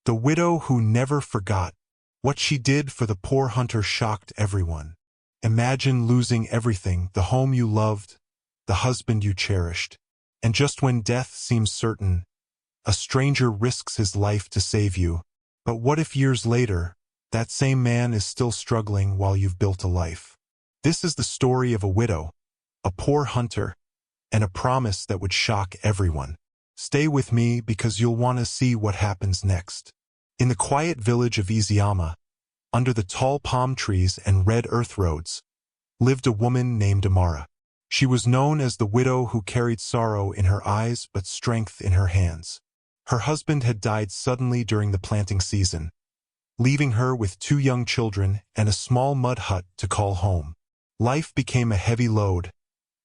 The widow who never forgot. What she did for the poor hunter shocked everyone. Imagine losing everything, the home you loved, the husband you cherished. And just when death seems certain, a stranger risks his life to save you. But what if years later, that same man is still struggling while you've built a life? This is the story of a widow, a poor hunter, and a promise that would shock everyone. Stay with me because you'll want to see what happens next. In the quiet village of Izayama, under the tall palm trees and red earth roads, lived a woman named Amara. She was known as the widow who carried sorrow in her eyes but strength in her hands. Her husband had died suddenly during the planting season, leaving her with 2 young children and a small mud hut to call home. Life became a heavy load,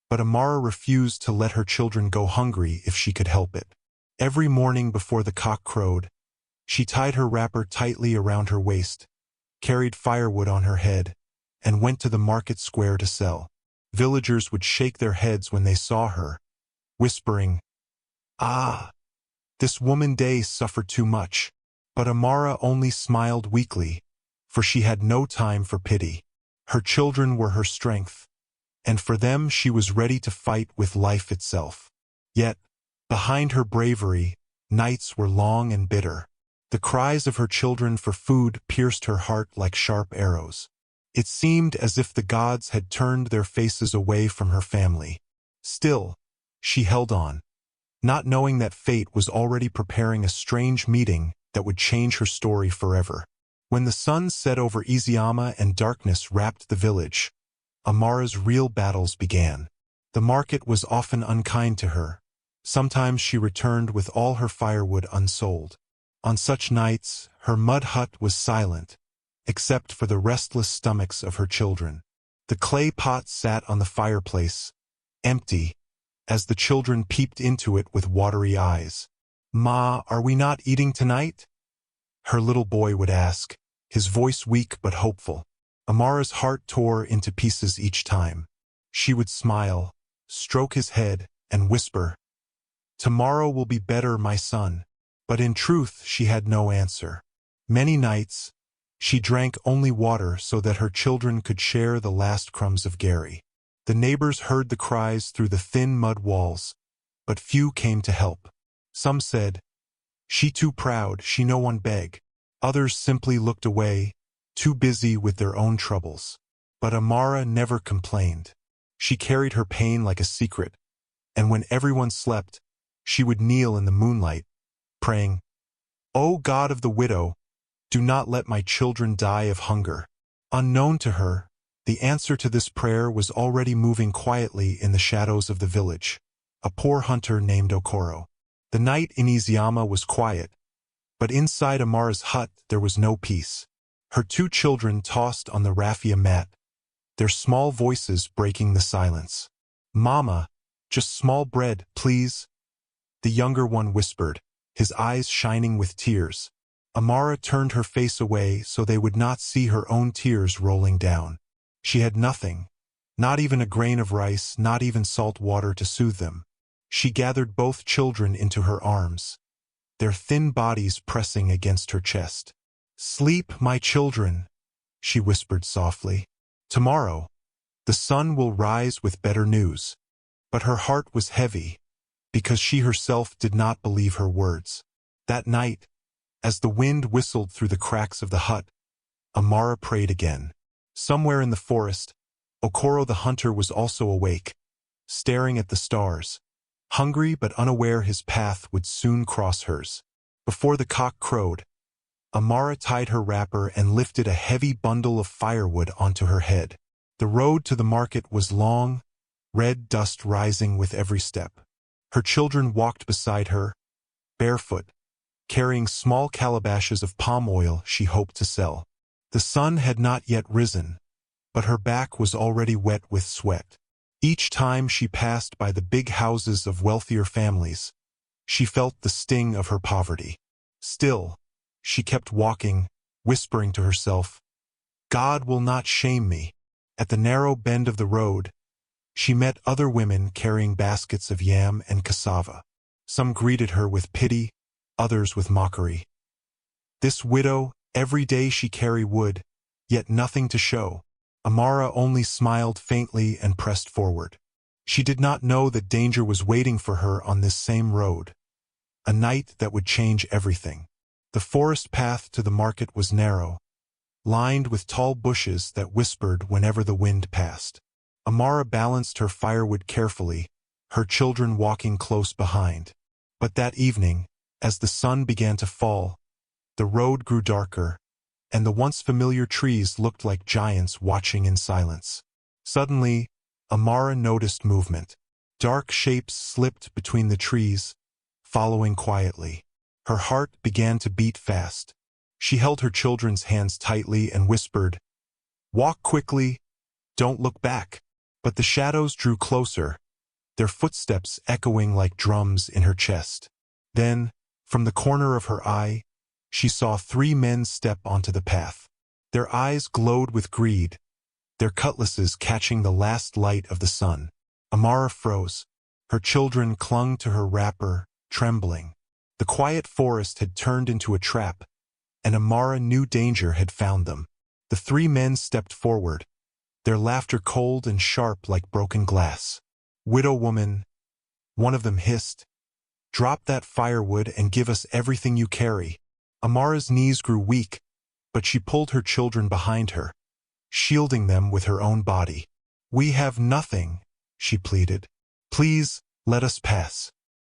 but Amara refused to let her children go hungry if she could help it. Every morning before the cock crowed, she tied her wrapper tightly around her waist, carried firewood on her head, and went to the market square to sell. Villagers would shake their heads when they saw her, whispering, "Ah, this woman day suffered too much." But Amara only smiled weakly, for she had no time for pity. Her children were her strength, and for them she was ready to fight with life itself. Yet, behind her bravery, nights were long and bitter. The cries of her children for food pierced her heart like sharp arrows. It seemed as if the gods had turned their faces away from her family. Still, she held on, not knowing that fate was already preparing a strange meeting that would change her story forever. When the sun set over Izayama and darkness wrapped the village, Amara's real battles began. The market was often unkind to her. Sometimes she returned with all her firewood unsold. On such nights, her mud hut was silent, except for the restless stomachs of her children. The clay pot sat on the fireplace, empty, as the children peeped into it with watery eyes. "Ma, are we not eating tonight?" her little boy would ask, his voice weak but hopeful. Amara's heart tore into pieces each time. She would smile, stroke his head, and whisper, "Tomorrow will be better, my son." But in truth, she had no answer. Many nights, she drank only water so that her children could share the last crumbs of Gary. The neighbors heard the cries through the thin mud walls, but few came to help. Some said, "She too proud, she no one beg." Others simply looked away, too busy with their own troubles. But Amara never complained. She carried her pain like a secret, and when everyone slept, she would kneel in the moonlight, praying, "O God of the widow, do not let my children die of hunger." Unknown to her, the answer to this prayer was already moving quietly in the shadows of the village. A poor hunter named Okoro. The night in Izayama was quiet, but inside Amara's hut there was no peace. Her 2 children tossed on the raffia mat, their small voices breaking the silence. "Mama, just small bread, please," the younger one whispered, his eyes shining with tears. Amara turned her face away so they would not see her own tears rolling down. She had nothing, not even a grain of rice, not even salt water to soothe them. She gathered both children into her arms, their thin bodies pressing against her chest. "Sleep, my children," she whispered softly. "Tomorrow, the sun will rise with better news." But her heart was heavy, because she herself did not believe her words. That night, as the wind whistled through the cracks of the hut, Amara prayed again. Somewhere in the forest, Okoro the hunter was also awake, staring at the stars, hungry but unaware his path would soon cross hers. Before the cock crowed, Amara tied her wrapper and lifted a heavy bundle of firewood onto her head. The road to the market was long, red dust rising with every step. Her children walked beside her, barefoot, carrying small calabashes of palm oil she hoped to sell. The sun had not yet risen, but her back was already wet with sweat. Each time she passed by the big houses of wealthier families, she felt the sting of her poverty. Still, she kept walking, whispering to herself, "God will not shame me." At the narrow bend of the road, she met other women carrying baskets of yam and cassava. Some greeted her with pity, others with mockery. This widow, every day she carry wood, yet nothing to show. Amara only smiled faintly and pressed forward. She did not know that danger was waiting for her on this same road, a night that would change everything. The forest path to the market was narrow, lined with tall bushes that whispered whenever the wind passed. Amara balanced her firewood carefully, her children walking close behind. But that evening, as the sun began to fall, the road grew darker, and the once familiar trees looked like giants watching in silence. Suddenly, Amara noticed movement. Dark shapes slipped between the trees, following quietly. Her heart began to beat fast. She held her children's hands tightly and whispered, "Walk quickly, don't look back." But the shadows drew closer, their footsteps echoing like drums in her chest. Then, from the corner of her eye, she saw 3 men step onto the path. Their eyes glowed with greed, their cutlasses catching the last light of the sun. Amara froze. Her children clung to her wrapper, trembling. The quiet forest had turned into a trap, and Amara knew danger had found them. The 3 men stepped forward, their laughter cold and sharp like broken glass. "Widow woman," one of them hissed, "drop that firewood and give us everything you carry." Amara's knees grew weak, but she pulled her children behind her, shielding them with her own body. "We have nothing," she pleaded. "Please, let us pass."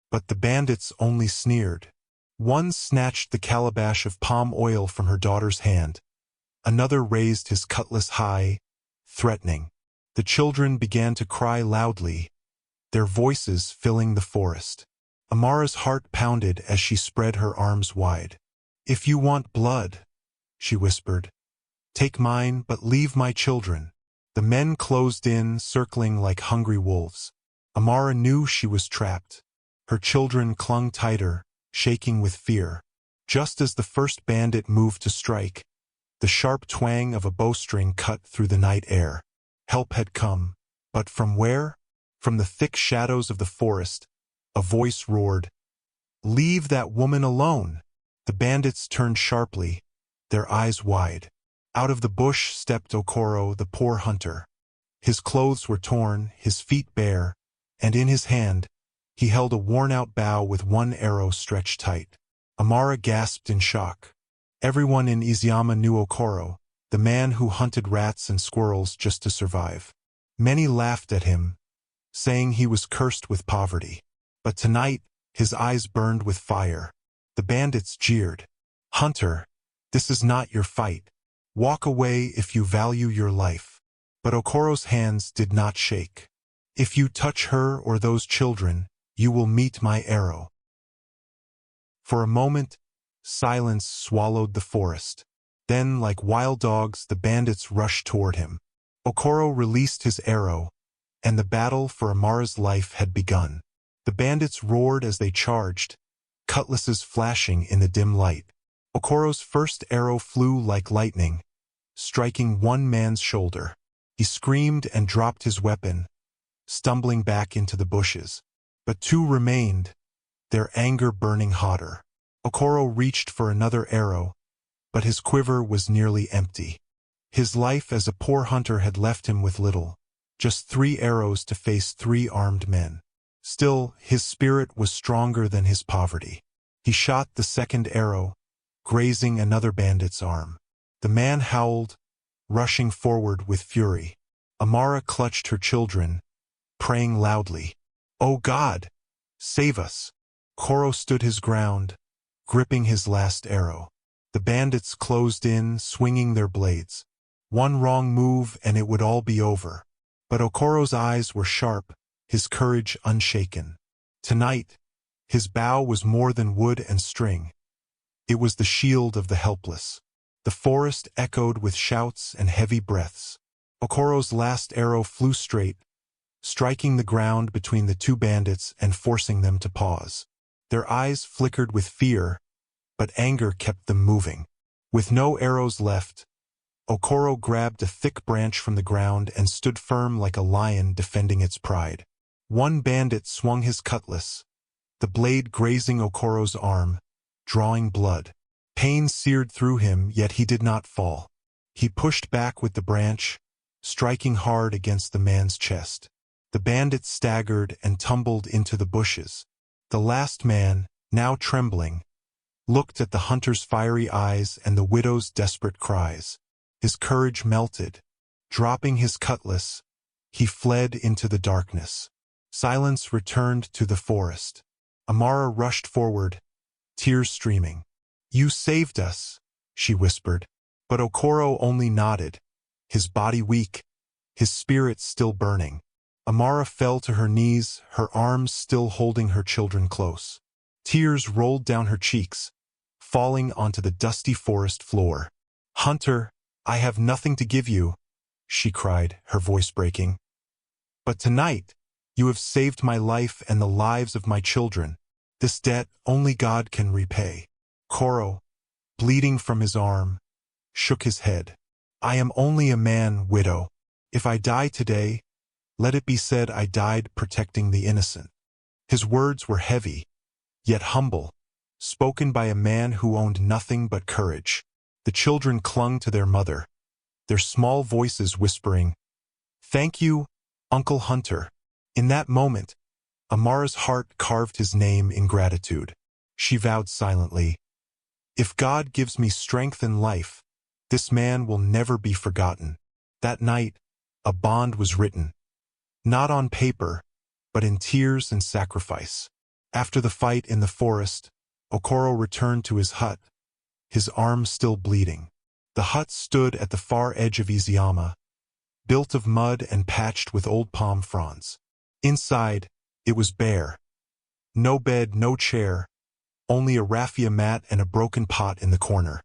But the bandits only sneered. One snatched the calabash of palm oil from her daughter's hand. Another raised his cutlass high, threatening. The children began to cry loudly, their voices filling the forest. Amara's heart pounded as she spread her arms wide. "If you want blood," she whispered, "take mine, but leave my children." The men closed in, circling like hungry wolves. Amara knew she was trapped. Her children clung tighter, shaking with fear. Just as the first bandit moved to strike, the sharp twang of a bowstring cut through the night air. Help had come, but from where? From the thick shadows of the forest, a voice roared, "Leave that woman alone!" The bandits turned sharply, their eyes wide. Out of the bush stepped Okoro, the poor hunter. His clothes were torn, his feet bare, and in his hand, he held a worn-out bow with one arrow stretched tight. Amara gasped in shock. Everyone in Izayama knew Okoro, the man who hunted rats and squirrels just to survive. Many laughed at him, saying he was cursed with poverty. But tonight, his eyes burned with fire. The bandits jeered. "Hunter, this is not your fight. Walk away if you value your life." But Okoro's hands did not shake. "If you touch her or those children, you will meet my arrow." For a moment, silence swallowed the forest. Then, like wild dogs, the bandits rushed toward him. Okoro released his arrow, and the battle for Amara's life had begun. The bandits roared as they charged, cutlasses flashing in the dim light. Okoro's first arrow flew like lightning, striking one man's shoulder. He screamed and dropped his weapon, stumbling back into the bushes. But 2 remained, their anger burning hotter. Okoro reached for another arrow, but his quiver was nearly empty. His life as a poor hunter had left him with little, just 3 arrows to face 3 armed men. Still, his spirit was stronger than his poverty. He shot the second arrow, grazing another bandit's arm. The man howled, rushing forward with fury. Amara clutched her children, praying loudly, "Oh God, save us!" Okoro stood his ground, gripping his last arrow. The bandits closed in, swinging their blades. One wrong move and it would all be over. But Okoro's eyes were sharp, his courage unshaken. Tonight, his bow was more than wood and string. It was the shield of the helpless. The forest echoed with shouts and heavy breaths. Okoro's last arrow flew straight, striking the ground between the 2 bandits and forcing them to pause. Their eyes flickered with fear, but anger kept them moving. With no arrows left, Okoro grabbed a thick branch from the ground and stood firm like a lion defending its pride. One bandit swung his cutlass, the blade grazing Okoro's arm, drawing blood. Pain seared through him, yet he did not fall. He pushed back with the branch, striking hard against the man's chest. The bandit staggered and tumbled into the bushes. The last man, now trembling, looked at the hunter's fiery eyes and the widow's desperate cries. His courage melted. Dropping his cutlass, he fled into the darkness. Silence returned to the forest. Amara rushed forward, tears streaming. "You saved us," she whispered. But Okoro only nodded, his body weak, his spirit still burning. Amara fell to her knees, her arms still holding her children close. Tears rolled down her cheeks, falling onto the dusty forest floor. "Hunter, I have nothing to give you," she cried, her voice breaking. "But tonight, you have saved my life and the lives of my children. This debt only God can repay." Koro, bleeding from his arm, shook his head. "I am only a man, widow. If I die today, let it be said I died protecting the innocent." His words were heavy, yet humble, spoken by a man who owned nothing but courage. The children clung to their mother, their small voices whispering, "Thank you, Uncle Hunter." In that moment, Amara's heart carved his name in gratitude. She vowed silently, "If God gives me strength and life, this man will never be forgotten." That night, a bond was written, not on paper, but in tears and sacrifice. After the fight in the forest, Okoro returned to his hut, his arm still bleeding. The hut stood at the far edge of Izayama, built of mud and patched with old palm fronds. Inside, it was bare. No bed, no chair, only a raffia mat and a broken pot in the corner.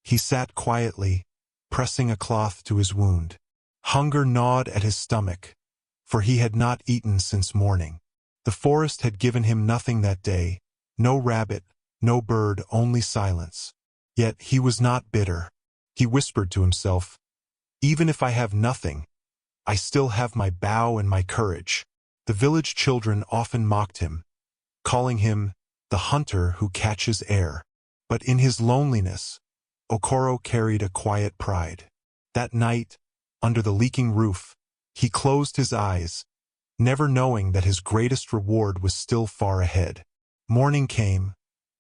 He sat quietly, pressing a cloth to his wound. Hunger gnawed at his stomach, for he had not eaten since morning. The forest had given him nothing that day, no rabbit, no bird, only silence. Yet he was not bitter. He whispered to himself, "Even if I have nothing, I still have my bow and my courage." The village children often mocked him, calling him the hunter who catches air. But in his loneliness, Okoro carried a quiet pride. That night, under the leaking roof, he closed his eyes, never knowing that his greatest reward was still far ahead. Morning came,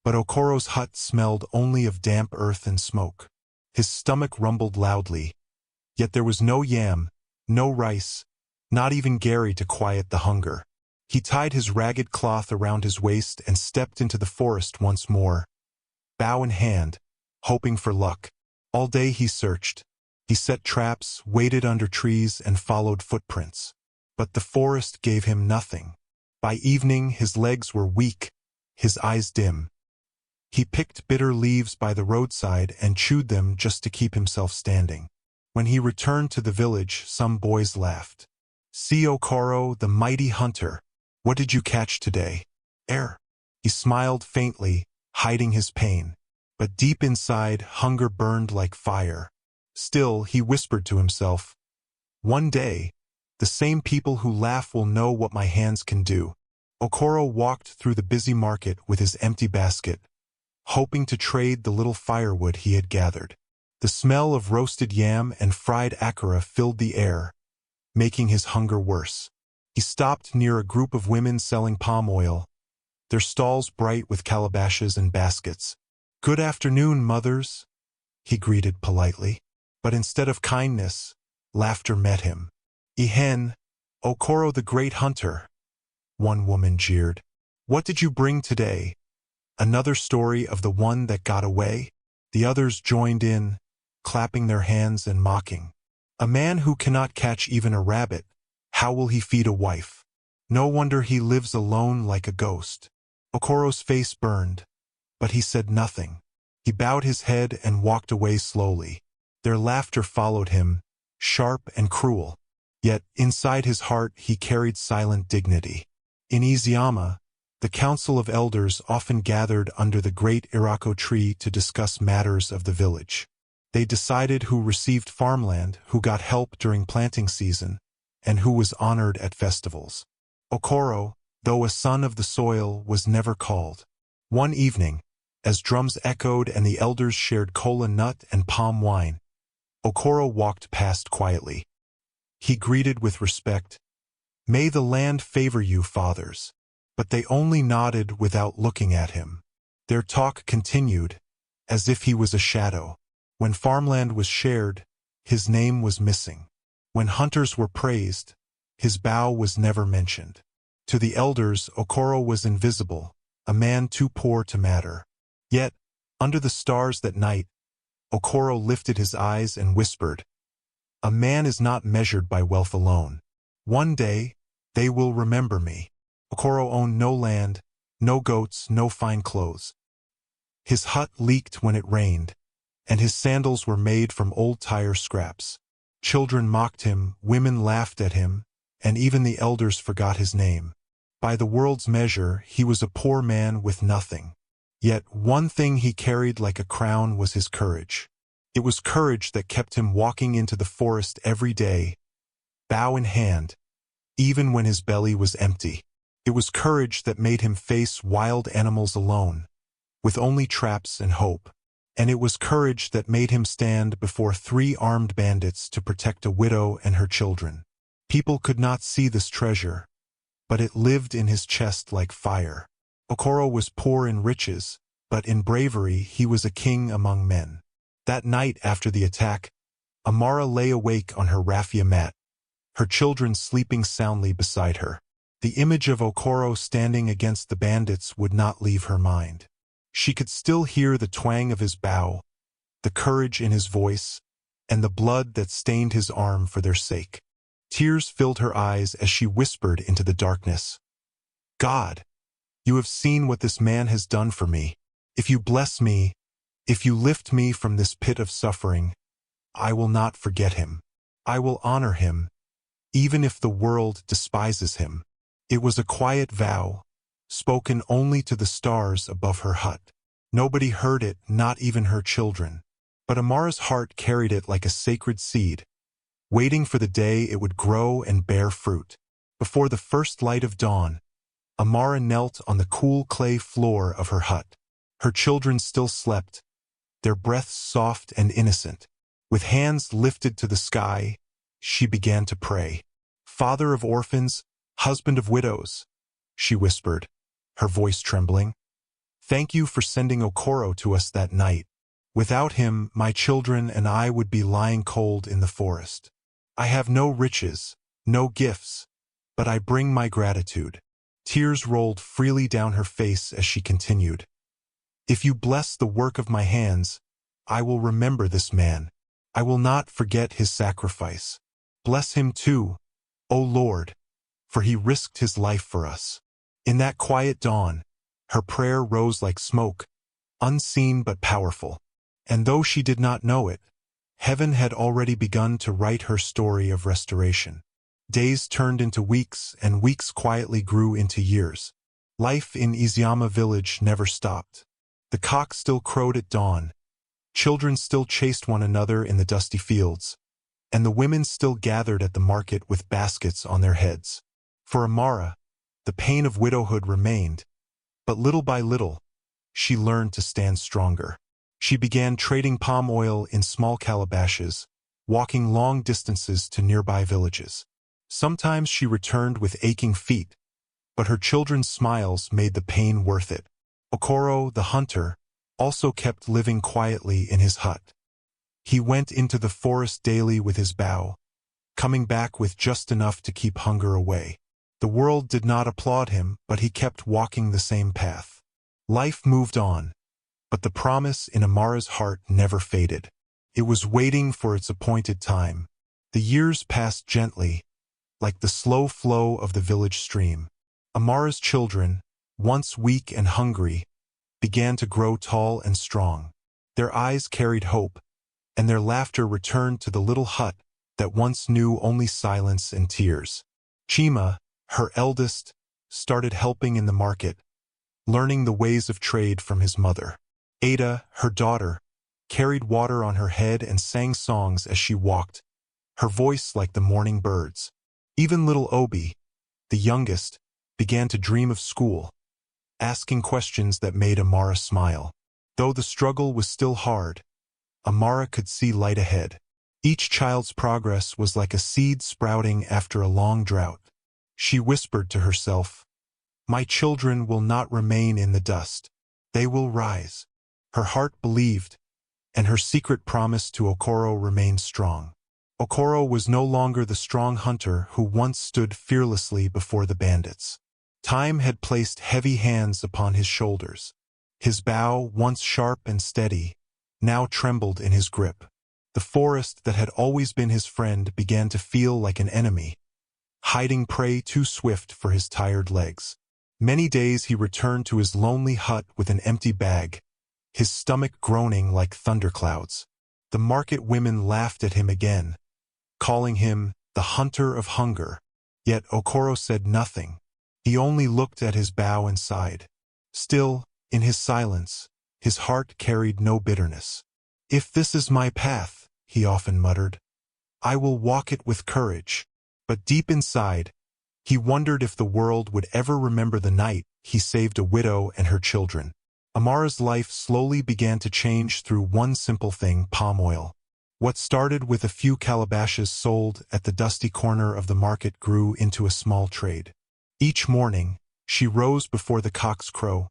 but Okoro's hut smelled only of damp earth and smoke. His stomach rumbled loudly, yet there was no yam, no rice, not even Gary to quiet the hunger. He tied his ragged cloth around his waist and stepped into the forest once more, bow in hand, hoping for luck. All day he searched. He set traps, waited under trees, and followed footprints. But the forest gave him nothing. By evening his legs were weak, his eyes dim. He picked bitter leaves by the roadside and chewed them just to keep himself standing. When he returned to the village, some boys laughed. "See Okoro, the mighty hunter. What did you catch today?" "Air." He smiled faintly, hiding his pain. But deep inside, hunger burned like fire. Still, he whispered to himself, "One day, the same people who laugh will know what my hands can do." Okoro walked through the busy market with his empty basket, hoping to trade the little firewood he had gathered. The smell of roasted yam and fried akara filled the air, making his hunger worse. He stopped near a group of women selling palm oil, their stalls bright with calabashes and baskets. "Good afternoon, mothers," he greeted politely. But instead of kindness, laughter met him. "Ihen, Okoro the great hunter," one woman jeered. "What did you bring today? Another story of the one that got away?" The others joined in, clapping their hands and mocking. "A man who cannot catch even a rabbit, how will he feed a wife? No wonder he lives alone like a ghost." Okoro's face burned, but he said nothing. He bowed his head and walked away slowly. Their laughter followed him, sharp and cruel. Yet inside his heart he carried silent dignity. In Izayama, the council of elders often gathered under the great Irako tree to discuss matters of the village. They decided who received farmland, who got help during planting season, and who was honored at festivals. Okoro, though a son of the soil, was never called. One evening, As drums echoed and the elders shared cola nut and palm wine, Okoro walked past quietly. He greeted with respect, "May the land favor you, fathers." But they only nodded without looking at him. Their talk continued, as if he was a shadow. When farmland was shared, his name was missing. When hunters were praised, his bow was never mentioned. To the elders, Okoro was invisible, a man too poor to matter. Yet, under the stars that night, Okoro lifted his eyes and whispered, "A man is not measured by wealth alone. One day, they will remember me." Okoro owned no land, no goats, no fine clothes. His hut leaked when it rained, and his sandals were made from old tire scraps. Children mocked him, women laughed at him, and even the elders forgot his name. By the world's measure, he was a poor man with nothing. Yet one thing he carried like a crown was his courage. It was courage that kept him walking into the forest every day, bow in hand, even when his belly was empty. It was courage that made him face wild animals alone, with only traps and hope. And it was courage that made him stand before 3 armed bandits to protect a widow and her children. People could not see this treasure, but it lived in his chest like fire. Okoro was poor in riches, but in bravery he was a king among men. That night after the attack, Amara lay awake on her raffia mat, her children sleeping soundly beside her. The image of Okoro standing against the bandits would not leave her mind. She could still hear the twang of his bow, the courage in his voice, and the blood that stained his arm for their sake. Tears filled her eyes as she whispered into the darkness, "God, you have seen what this man has done for me. If you bless me, if you lift me from this pit of suffering, I will not forget him. I will honor him, even if the world despises him." It was a quiet vow, spoken only to the stars above her hut. Nobody heard it, not even her children. But Amara's heart carried it like a sacred seed, waiting for the day it would grow and bear fruit. Before the first light of dawn, Amara knelt on the cool clay floor of her hut. Her children still slept, their breaths soft and innocent. With hands lifted to the sky, she began to pray. "Father of orphans, husband of widows," she whispered, her voice trembling. "Thank you for sending Okoro to us that night. Without him, my children and I would be lying cold in the forest. I have no riches, no gifts, but I bring my gratitude." Tears rolled freely down her face as she continued, "If you bless the work of my hands, I will remember this man. I will not forget his sacrifice. Bless him too, O Lord, for he risked his life for us." In that quiet dawn, her prayer rose like smoke, unseen but powerful. And though she did not know it, heaven had already begun to write her story of restoration. Days turned into weeks, and weeks quietly grew into years. Life in Izayama village never stopped. The cock still crowed at dawn, children still chased one another in the dusty fields, and the women still gathered at the market with baskets on their heads. For Amara, the pain of widowhood remained, but little by little, she learned to stand stronger. She began trading palm oil in small calabashes, walking long distances to nearby villages. Sometimes she returned with aching feet, but her children's smiles made the pain worth it. Okoro, the hunter, also kept living quietly in his hut. He went into the forest daily with his bow, coming back with just enough to keep hunger away. The world did not applaud him, but he kept walking the same path. Life moved on, but the promise in Amara's heart never faded. It was waiting for its appointed time. The years passed gently, like the slow flow of the village stream. Amara's children, once weak and hungry, began to grow tall and strong. Their eyes carried hope, and their laughter returned to the little hut that once knew only silence and tears. Chima, her eldest, started helping in the market, learning the ways of trade from his mother. Ada, her daughter, carried water on her head and sang songs as she walked, her voice like the morning birds. Even little Obi, the youngest, began to dream of school, asking questions that made Amara smile. Though the struggle was still hard, Amara could see light ahead. Each child's progress was like a seed sprouting after a long drought. She whispered to herself, "My children will not remain in the dust. They will rise." Her heart believed, and her secret promise to Okoro remained strong. Okoro was no longer the strong hunter who once stood fearlessly before the bandits. Time had placed heavy hands upon his shoulders. His bow, once sharp and steady, now trembled in his grip. The forest that had always been his friend began to feel like an enemy, hiding prey too swift for his tired legs. Many days he returned to his lonely hut with an empty bag, his stomach groaning like thunderclouds. The market women laughed at him again, calling him the hunter of hunger. Yet Okoro said nothing. He only looked at his bow and sighed. Still, in his silence, his heart carried no bitterness. "If this is my path," he often muttered, "I will walk it with courage." But deep inside, he wondered if the world would ever remember the night he saved a widow and her children. Amara's life slowly began to change through one simple thing: palm oil. What started with a few calabashes sold at the dusty corner of the market grew into a small trade. Each morning, she rose before the cock's crow,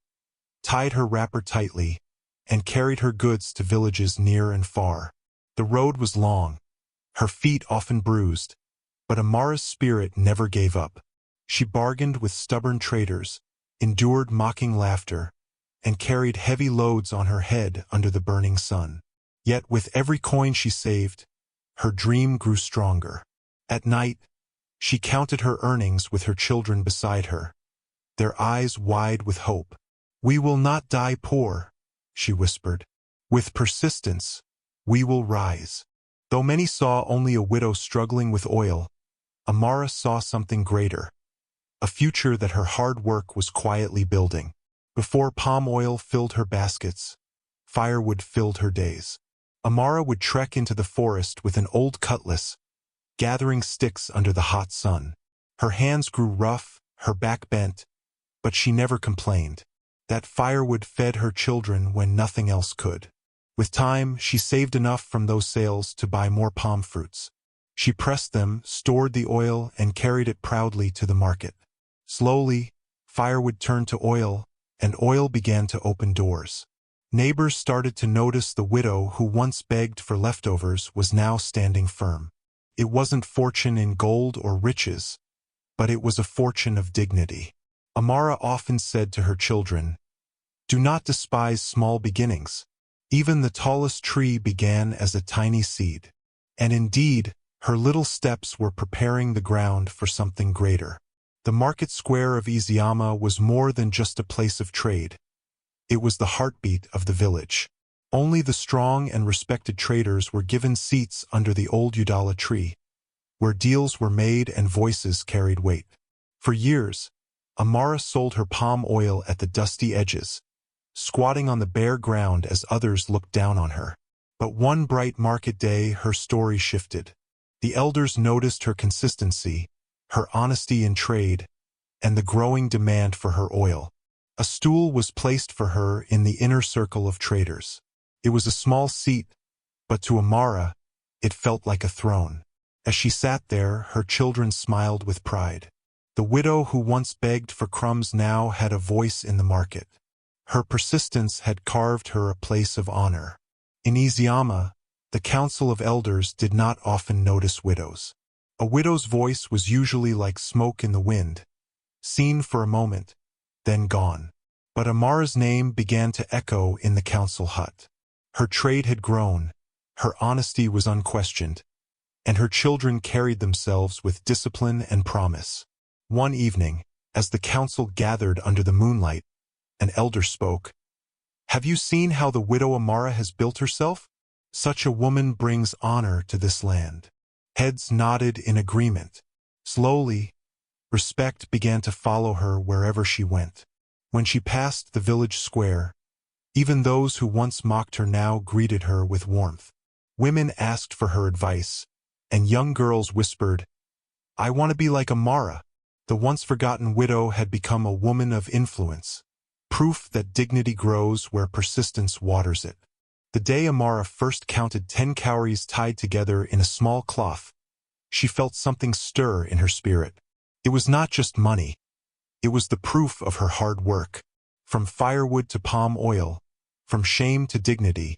tied her wrapper tightly, and carried her goods to villages near and far. The road was long, her feet often bruised, but Amara's spirit never gave up. She bargained with stubborn traders, endured mocking laughter, and carried heavy loads on her head under the burning sun. Yet with every coin she saved, her dream grew stronger. At night, she counted her earnings with her children beside her, their eyes wide with hope. "We will not die poor," she whispered. "With persistence, we will rise." Though many saw only a widow struggling with oil, Amara saw something greater, a future that her hard work was quietly building. Before palm oil filled her baskets, firewood filled her days. Amara would trek into the forest with an old cutlass, gathering sticks under the hot sun. Her hands grew rough, her back bent, but she never complained. That firewood fed her children when nothing else could. With time, she saved enough from those sales to buy more palm fruits. She pressed them, stored the oil, and carried it proudly to the market. Slowly, firewood turned to oil, and oil began to open doors. Neighbors started to notice the widow who once begged for leftovers was now standing firm. It wasn't fortune in gold or riches, but it was a fortune of dignity. Amara often said to her children, "Do not despise small beginnings. Even the tallest tree began as a tiny seed." And indeed, her little steps were preparing the ground for something greater. The market square of Izayama was more than just a place of trade. It was the heartbeat of the village. Only the strong and respected traders were given seats under the old Udala tree, where deals were made and voices carried weight. For years, Amara sold her palm oil at the dusty edges, squatting on the bare ground as others looked down on her. But one bright market day, her story shifted. The elders noticed her consistency, her honesty in trade, and the growing demand for her oil. A stool was placed for her in the inner circle of traders. It was a small seat, but to Amara, it felt like a throne. As she sat there, her children smiled with pride. The widow who once begged for crumbs now had a voice in the market. Her persistence had carved her a place of honor. In Izayama, the council of elders did not often notice widows. A widow's voice was usually like smoke in the wind, seen for a moment, then gone. But Amara's name began to echo in the council hut. Her trade had grown, her honesty was unquestioned, and her children carried themselves with discipline and promise. One evening, as the council gathered under the moonlight, an elder spoke. "Have you seen how the widow Amara has built herself? Such a woman brings honor to this land." Heads nodded in agreement. Slowly, respect began to follow her wherever she went. When she passed the village square, even those who once mocked her now greeted her with warmth. Women asked for her advice, and young girls whispered, "I want to be like Amara." The once forgotten widow had become a woman of influence, proof that dignity grows where persistence waters it. The day Amara first counted 10 cowries tied together in a small cloth, she felt something stir in her spirit. It was not just money. It was the proof of her hard work. From firewood to palm oil, from shame to dignity,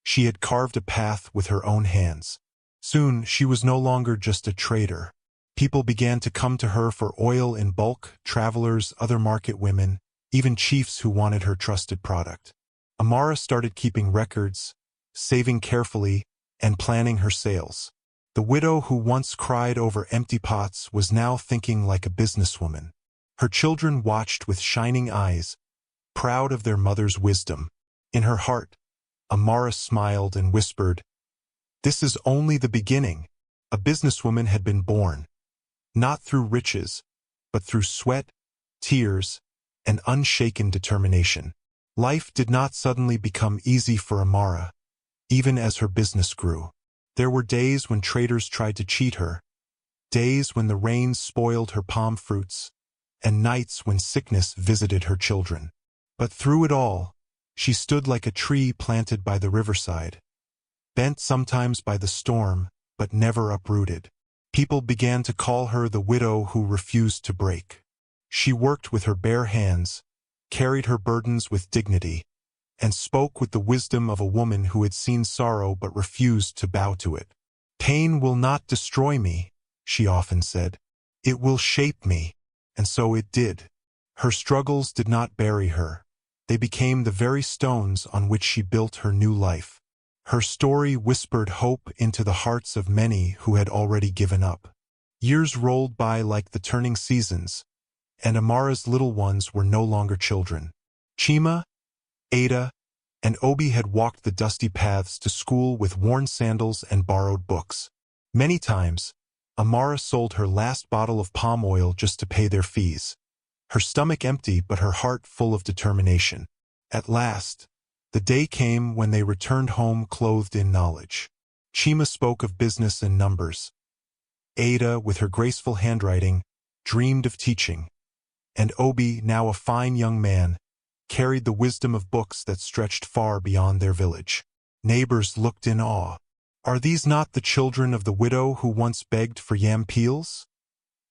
she had carved a path with her own hands. Soon, she was no longer just a trader. People began to come to her for oil in bulk, travelers, other market women, even chiefs who wanted her trusted product. Amara started keeping records, saving carefully, and planning her sales. The widow who once cried over empty pots was now thinking like a businesswoman. Her children watched with shining eyes, proud of their mother's wisdom. In her heart, Amara smiled and whispered, "This is only the beginning." A businesswoman had been born, not through riches, but through sweat, tears, and unshaken determination. Life did not suddenly become easy for Amara, even as her business grew. There were days when traders tried to cheat her, days when the rains spoiled her palm fruits, and nights when sickness visited her children. But through it all, she stood like a tree planted by the riverside, bent sometimes by the storm, but never uprooted. People began to call her the widow who refused to break. She worked with her bare hands, carried her burdens with dignity, and spoke with the wisdom of a woman who had seen sorrow but refused to bow to it. "Pain will not destroy me," she often said. "It will shape me." And so it did. Her struggles did not bury her. They became the very stones on which she built her new life. Her story whispered hope into the hearts of many who had already given up. Years rolled by like the turning seasons, and Amara's little ones were no longer children. Chima, Ada, and Obi had walked the dusty paths to school with worn sandals and borrowed books. Many times, Amara sold her last bottle of palm oil just to pay their fees. Her stomach empty but her heart full of determination. At last, the day came when they returned home clothed in knowledge. Chima spoke of business and numbers. Ada, with her graceful handwriting, dreamed of teaching. And Obi, now a fine young man, carried the wisdom of books that stretched far beyond their village. Neighbors looked in awe. "Are these not the children of the widow who once begged for yam peels?"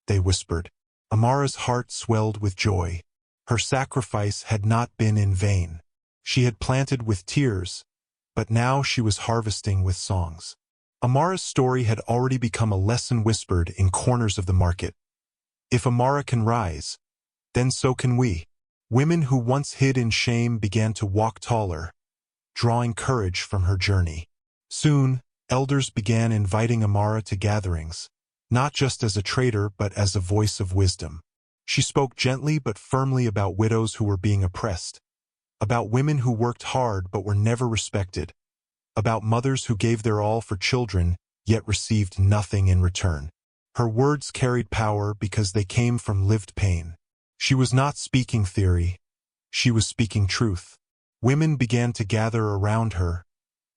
they whispered. Amara's heart swelled with joy. Her sacrifice had not been in vain. She had planted with tears, but now she was harvesting with songs. Amara's story had already become a lesson whispered in corners of the market. If Amara can rise, then so can we. Women who once hid in shame began to walk taller, drawing courage from her journey. Soon, elders began inviting Amara to gatherings, not just as a trader but as a voice of wisdom. She spoke gently but firmly about widows who were being oppressed, about women who worked hard but were never respected, about mothers who gave their all for children yet received nothing in return. Her words carried power because they came from lived pain. She was not speaking theory, she was speaking truth. Women began to gather around her,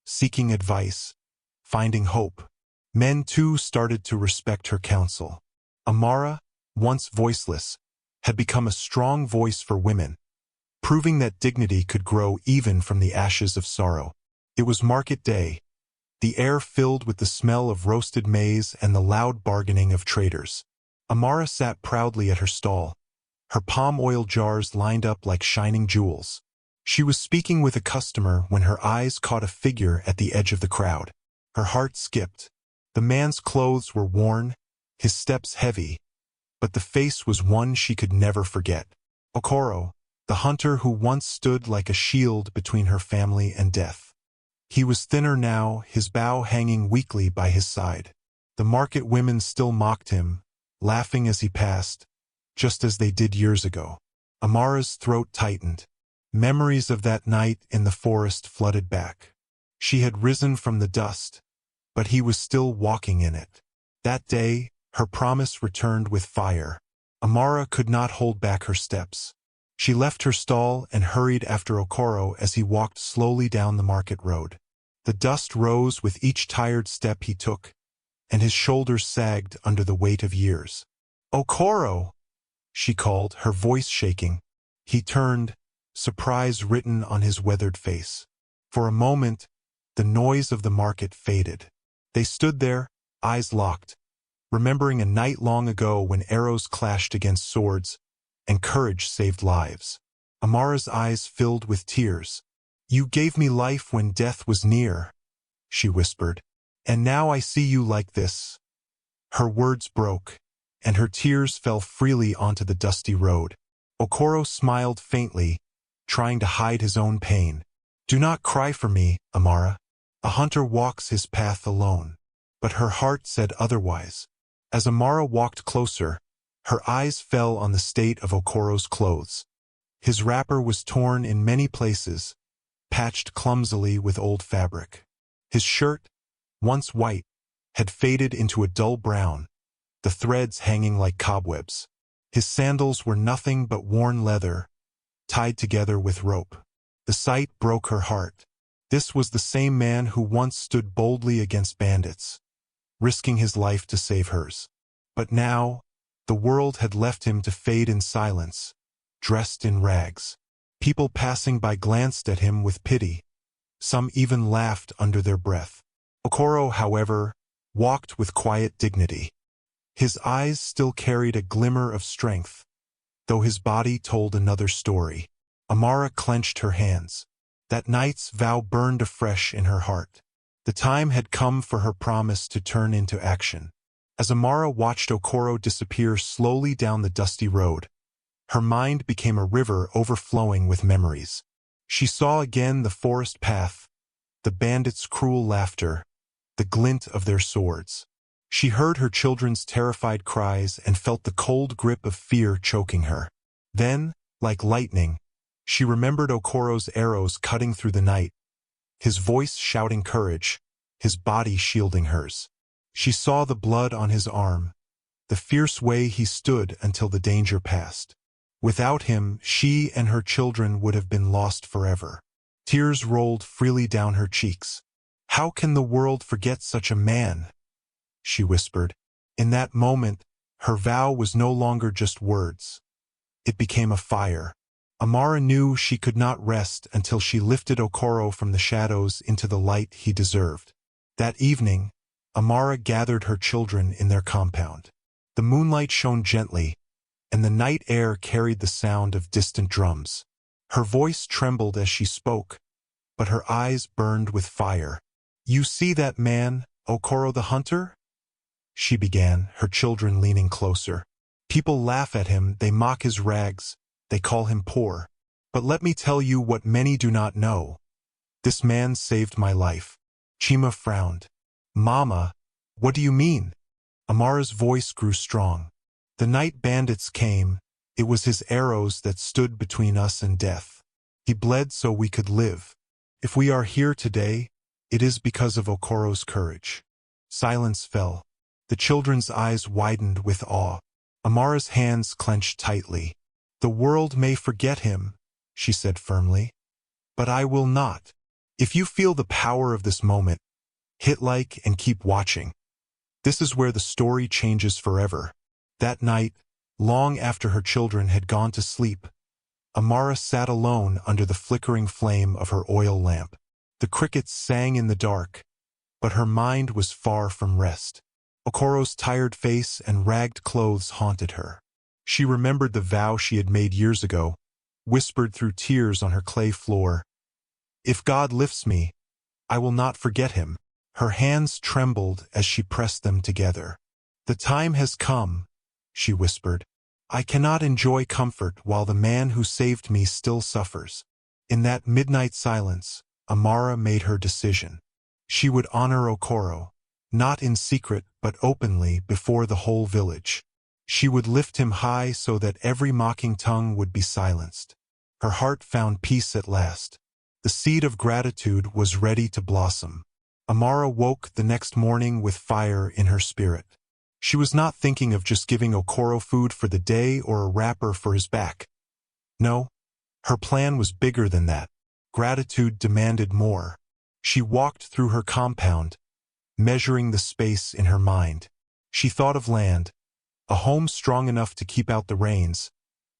seeking advice, finding hope. Men too started to respect her counsel. Amara, once voiceless, had become a strong voice for women, proving that dignity could grow even from the ashes of sorrow. It was market day, the air filled with the smell of roasted maize and the loud bargaining of traders. Amara sat proudly at her stall, her palm oil jars lined up like shining jewels. She was speaking with a customer when her eyes caught a figure at the edge of the crowd. Her heart skipped. The man's clothes were worn, his steps heavy, but the face was one she could never forget. Okoro, the hunter who once stood like a shield between her family and death. He was thinner now, his bow hanging weakly by his side. The market women still mocked him, laughing as he passed, just as they did years ago. Amara's throat tightened. Memories of that night in the forest flooded back. She had risen from the dust, but he was still walking in it. That day, her promise returned with fire. Amara could not hold back her steps. She left her stall and hurried after Okoro as he walked slowly down the market road. The dust rose with each tired step he took, and his shoulders sagged under the weight of years. "Okoro!" she called, her voice shaking. He turned, surprise written on his weathered face. For a moment, the noise of the market faded. They stood there, eyes locked, remembering a night long ago when arrows clashed against swords and courage saved lives. Amara's eyes filled with tears. "You gave me life when death was near," she whispered, "and now I see you like this." Her words broke, and her tears fell freely onto the dusty road. Okoro smiled faintly, trying to hide his own pain. "Do not cry for me, Amara. A hunter walks his path alone." But her heart said otherwise. As Amara walked closer, her eyes fell on the state of Okoro's clothes. His wrapper was torn in many places, patched clumsily with old fabric. His shirt, once white, had faded into a dull brown, the threads hanging like cobwebs. His sandals were nothing but worn leather, tied together with rope. The sight broke her heart. This was the same man who once stood boldly against bandits, risking his life to save hers. But now, the world had left him to fade in silence, dressed in rags. People passing by glanced at him with pity. Some even laughed under their breath. Okoro, however, walked with quiet dignity. His eyes still carried a glimmer of strength, though his body told another story. Amara clenched her hands. That night's vow burned afresh in her heart. The time had come for her promise to turn into action. As Amara watched Okoro disappear slowly down the dusty road, her mind became a river overflowing with memories. She saw again the forest path, the bandits' cruel laughter, the glint of their swords. She heard her children's terrified cries and felt the cold grip of fear choking her. Then, like lightning, she remembered Okoro's arrows cutting through the night, his voice shouting courage, his body shielding hers. She saw the blood on his arm, the fierce way he stood until the danger passed. Without him, she and her children would have been lost forever. Tears rolled freely down her cheeks. "How can the world forget such a man?" she whispered. In that moment, her vow was no longer just words. It became a fire. Amara knew she could not rest until she lifted Okoro from the shadows into the light he deserved. That evening, Amara gathered her children in their compound. The moonlight shone gently, and the night air carried the sound of distant drums. Her voice trembled as she spoke, but her eyes burned with fire. "You see that man, Okoro the hunter?" she began, her children leaning closer. "People laugh at him, they mock his rags, they call him poor. But let me tell you what many do not know. This man saved my life." Chima frowned. "Mama, what do you mean?" Amara's voice grew strong. "The night bandits came, it was his arrows that stood between us and death. He bled so we could live. If we are here today, it is because of Okoro's courage." Silence fell. The children's eyes widened with awe. Amara's hands clenched tightly. "The world may forget him," she said firmly, "but I will not. If you feel the power of this moment, hit like and keep watching. This is where the story changes forever." That night, long after her children had gone to sleep, Amara sat alone under the flickering flame of her oil lamp. The crickets sang in the dark, but her mind was far from rest. Okoro's tired face and ragged clothes haunted her. She remembered the vow she had made years ago, whispered through tears on her clay floor. "If God lifts me, I will not forget him." Her hands trembled as she pressed them together. "The time has come," she whispered. "I cannot enjoy comfort while the man who saved me still suffers." In that midnight silence, Amara made her decision. She would honor Okoro, not in secret but openly before the whole village. She would lift him high so that every mocking tongue would be silenced. Her heart found peace at last. The seed of gratitude was ready to blossom. Amara woke the next morning with fire in her spirit. She was not thinking of just giving Okoro food for the day or a wrapper for his back. No, her plan was bigger than that. Gratitude demanded more. She walked through her compound, measuring the space in her mind. She thought of land, a home strong enough to keep out the rains,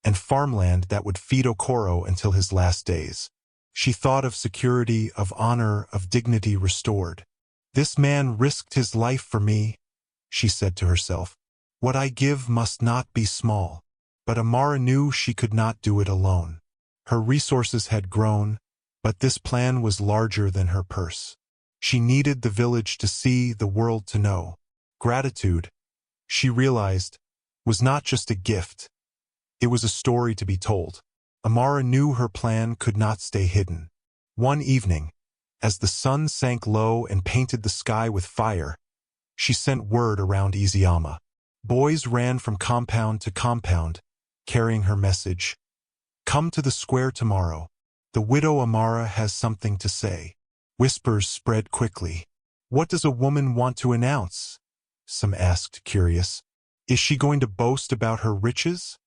and farmland that would feed Okoro until his last days. She thought of security, of honor, of dignity restored. "This man risked his life for me," she said to herself. "What I give must not be small." But Amara knew she could not do it alone. Her resources had grown, but this plan was larger than her purse. She needed the village to see, the world to know. Gratitude, she realized, was not just a gift. It was a story to be told. Amara knew her plan could not stay hidden. One evening, as the sun sank low and painted the sky with fire, she sent word around Izayama. Boys ran from compound to compound, carrying her message. "Come to the square tomorrow. The widow Amara has something to say." Whispers spread quickly. "What does a woman want to announce?" some asked, curious. "Is she going to boast about her riches?"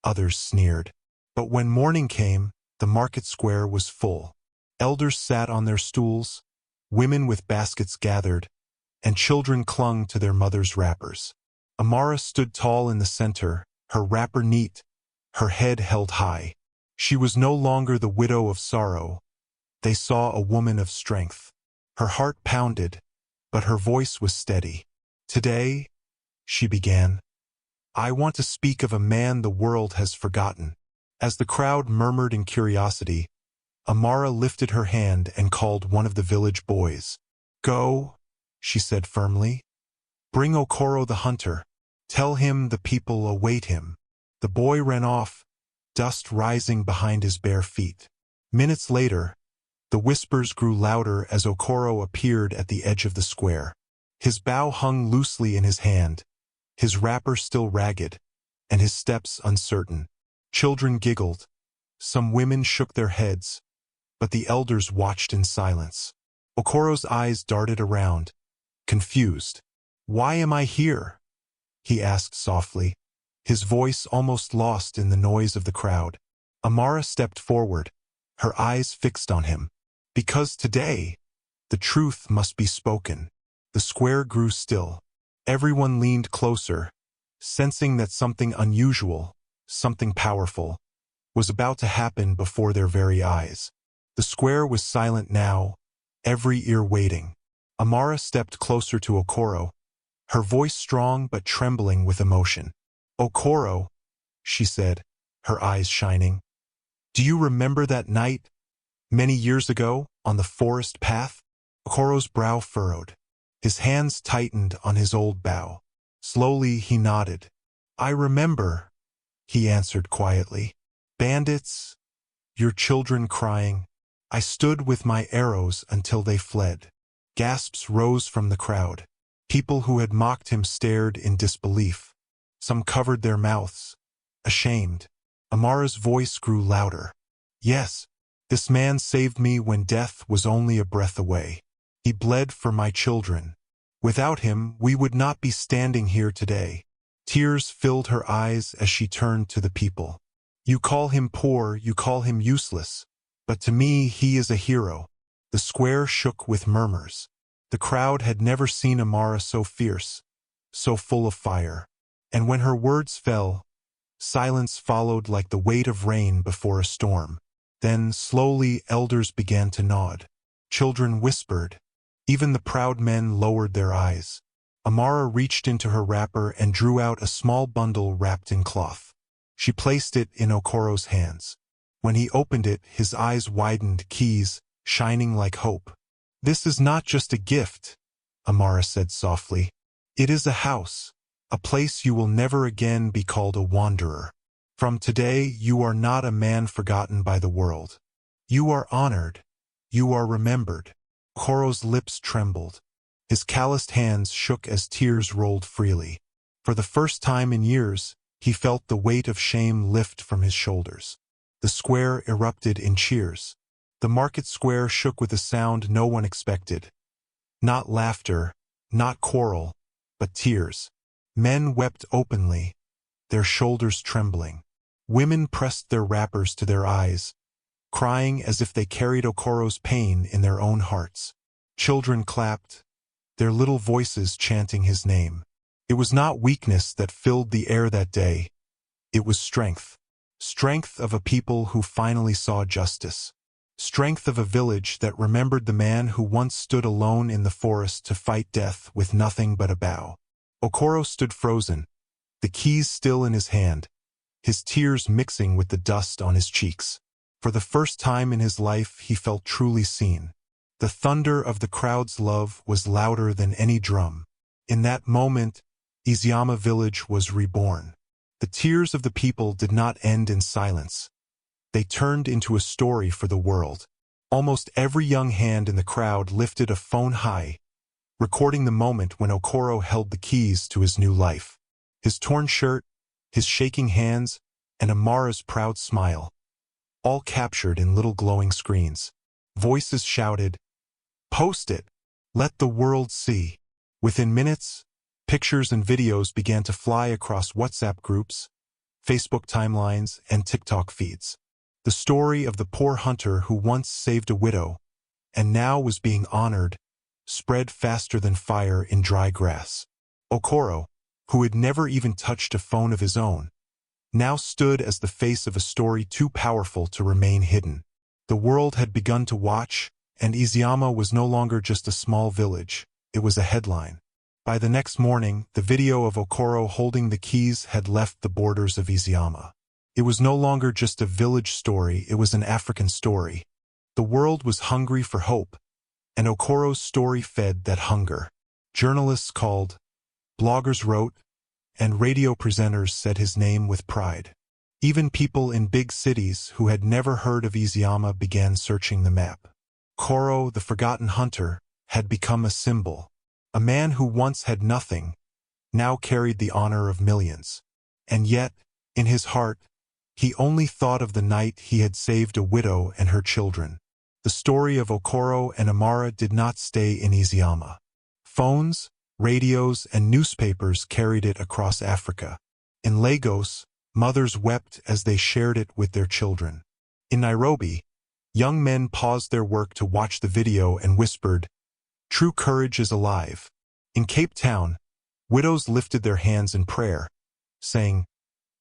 Others sneered. But when morning came, the market square was full. Elders sat on their stools, women with baskets gathered, and children clung to their mothers' wrappers. Amara stood tall in the center, her wrapper neat, her head held high. She was no longer the widow of sorrow. They saw a woman of strength. Her heart pounded, but her voice was steady. "Today," she began, "I want to speak of a man the world has forgotten." As the crowd murmured in curiosity, Amara lifted her hand and called one of the village boys. "Go," she said firmly. "Bring Okoro the hunter. Tell him the people await him." The boy ran off, dust rising behind his bare feet. Minutes later, the whispers grew louder as Okoro appeared at the edge of the square. His bow hung loosely in his hand, his wrapper still ragged, and his steps uncertain. Children giggled. Some women shook their heads, but the elders watched in silence. Okoro's eyes darted around, confused. "Why am I here?" he asked softly, his voice almost lost in the noise of the crowd. Amara stepped forward, her eyes fixed on him. "Because today, the truth must be spoken." The square grew still. Everyone leaned closer, sensing that something unusual, something powerful, was about to happen before their very eyes. The square was silent now, every ear waiting. Amara stepped closer to Okoro, her voice strong but trembling with emotion. "Okoro," she said, her eyes shining. "Do you remember that night, many years ago, on the forest path?" Okoro's brow furrowed. His hands tightened on his old bow. Slowly he nodded. "I remember," he answered quietly. "Bandits, your children crying. I stood with my arrows until they fled." Gasps rose from the crowd. People who had mocked him stared in disbelief. Some covered their mouths, ashamed. Amara's voice grew louder. "Yes, this man saved me when death was only a breath away. He bled for my children. Without him, we would not be standing here today." Tears filled her eyes as she turned to the people. "You call him poor, you call him useless, but to me he is a hero." The square shook with murmurs. The crowd had never seen Amara so fierce, so full of fire. And when her words fell, silence followed like the weight of rain before a storm. Then, slowly, elders began to nod. Children whispered. Even the proud men lowered their eyes. Amara reached into her wrapper and drew out a small bundle wrapped in cloth. She placed it in Okoro's hands. When he opened it, his eyes widened, keys shining like hope. "This is not just a gift," Amara said softly. "It is a house, a place you will never again be called a wanderer. From today, you are not a man forgotten by the world. You are honored. You are remembered." Okoro's lips trembled. His calloused hands shook as tears rolled freely. For the first time in years, he felt the weight of shame lift from his shoulders. The square erupted in cheers. The market square shook with a sound no one expected. Not laughter, not quarrel, but tears. Men wept openly, their shoulders trembling. Women pressed their wrappers to their eyes, crying as if they carried Okoro's pain in their own hearts. Children clapped, their little voices chanting his name. It was not weakness that filled the air that day. It was strength. Strength of a people who finally saw justice. Strength of a village that remembered the man who once stood alone in the forest to fight death with nothing but a bow. Okoro stood frozen, the keys still in his hand, his tears mixing with the dust on his cheeks. For the first time in his life he felt truly seen. The thunder of the crowd's love was louder than any drum. In that moment, Izayama village was reborn. The tears of the people did not end in silence. They turned into a story for the world. Almost every young hand in the crowd lifted a phone high, recording the moment when Okoro held the keys to his new life. His torn shirt, his shaking hands, and Amara's proud smile, all captured in little glowing screens. Voices shouted, "Post it! Let the world see!" Within minutes, pictures and videos began to fly across WhatsApp groups, Facebook timelines, and TikTok feeds. The story of the poor hunter who once saved a widow, and now was being honored, spread faster than fire in dry grass. Okoro, who had never even touched a phone of his own, now stood as the face of a story too powerful to remain hidden. The world had begun to watch, and Izayama was no longer just a small village, it was a headline. By the next morning, the video of Okoro holding the keys had left the borders of Izayama. It was no longer just a village story, it was an African story. The world was hungry for hope, and Okoro's story fed that hunger. Journalists called, bloggers wrote, and radio presenters said his name with pride. Even people in big cities who had never heard of Izayama began searching the map. Okoro, the forgotten hunter, had become a symbol. A man who once had nothing, now carried the honor of millions. And yet, in his heart, he only thought of the night he had saved a widow and her children. The story of Okoro and Amara did not stay in Izayama. Phones, radios, and newspapers carried it across Africa. In Lagos, mothers wept as they shared it with their children. In Nairobi, young men paused their work to watch the video and whispered, "True courage is alive." In Cape Town, widows lifted their hands in prayer, saying,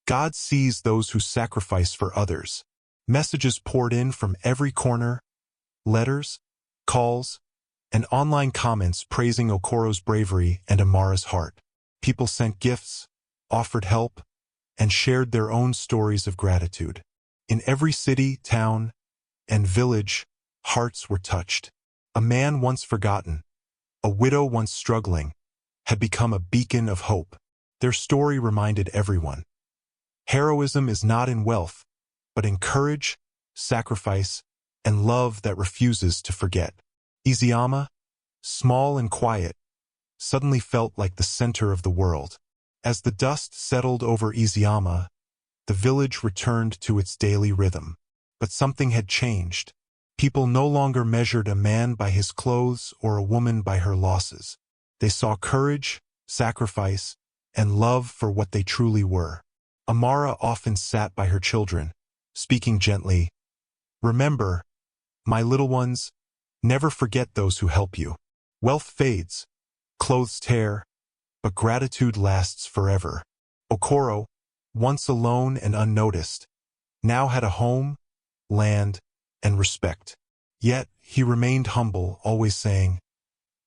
"God sees those who sacrifice for others." Messages poured in from every corner, letters, calls, and online comments praising Okoro's bravery and Amara's heart. People sent gifts, offered help, and shared their own stories of gratitude. In every city, town, and village, hearts were touched. A man once forgotten, a widow once struggling, had become a beacon of hope. Their story reminded everyone. Heroism is not in wealth, but in courage, sacrifice, and love that refuses to forget. Izayama, small and quiet, suddenly felt like the center of the world. As the dust settled over Izayama, the village returned to its daily rhythm. But something had changed. People no longer measured a man by his clothes or a woman by her losses. They saw courage, sacrifice, and love for what they truly were. Amara often sat by her children, speaking gently, "Remember, my little ones, never forget those who help you. Wealth fades, clothes tear, but gratitude lasts forever." Okoro, once alone and unnoticed, now had a home, land, and respect. Yet he remained humble, always saying,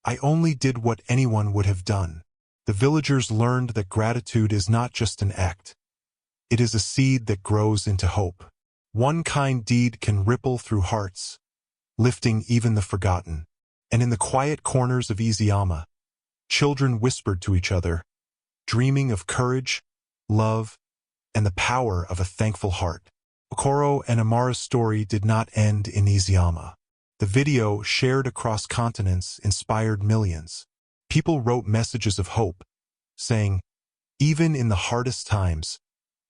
"I only did what anyone would have done." The villagers learned that gratitude is not just an act. It is a seed that grows into hope. One kind deed can ripple through hearts, lifting even the forgotten. And in the quiet corners of Izayama, children whispered to each other, dreaming of courage, love, and the power of a thankful heart. Okoro and Amara's story did not end in Izayama. The video, shared across continents, inspired millions. People wrote messages of hope, saying, "Even in the hardest times,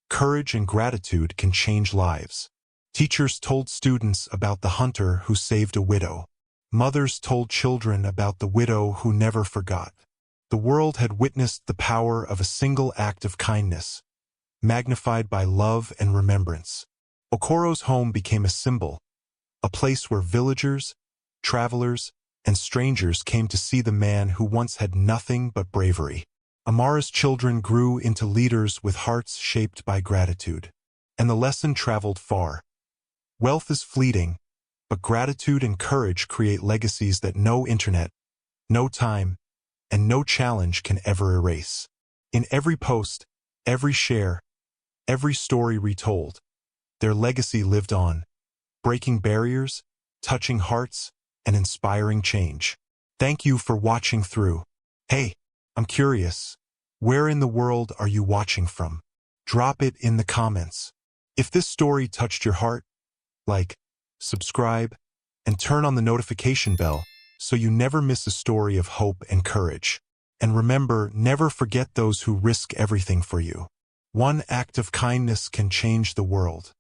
courage and gratitude can change lives." Teachers told students about the hunter who saved a widow. Mothers told children about the widow who never forgot. The world had witnessed the power of a single act of kindness, magnified by love and remembrance. Okoro's home became a symbol, a place where villagers, travelers, and strangers came to see the man who once had nothing but bravery. Amara's children grew into leaders with hearts shaped by gratitude. and the lesson traveled far. Wealth is fleeting, but gratitude and courage create legacies that no internet, no time, and no challenge can ever erase. In every post, every share, every story retold, their legacy lived on, breaking barriers, touching hearts, and inspiring change. Thank you for watching through. Hey, I'm curious. Where in the world are you watching from? Drop it in the comments. If this story touched your heart, like, subscribe, and turn on the notification bell so you never miss a story of hope and courage. And remember, never forget those who risk everything for you. One act of kindness can change the world.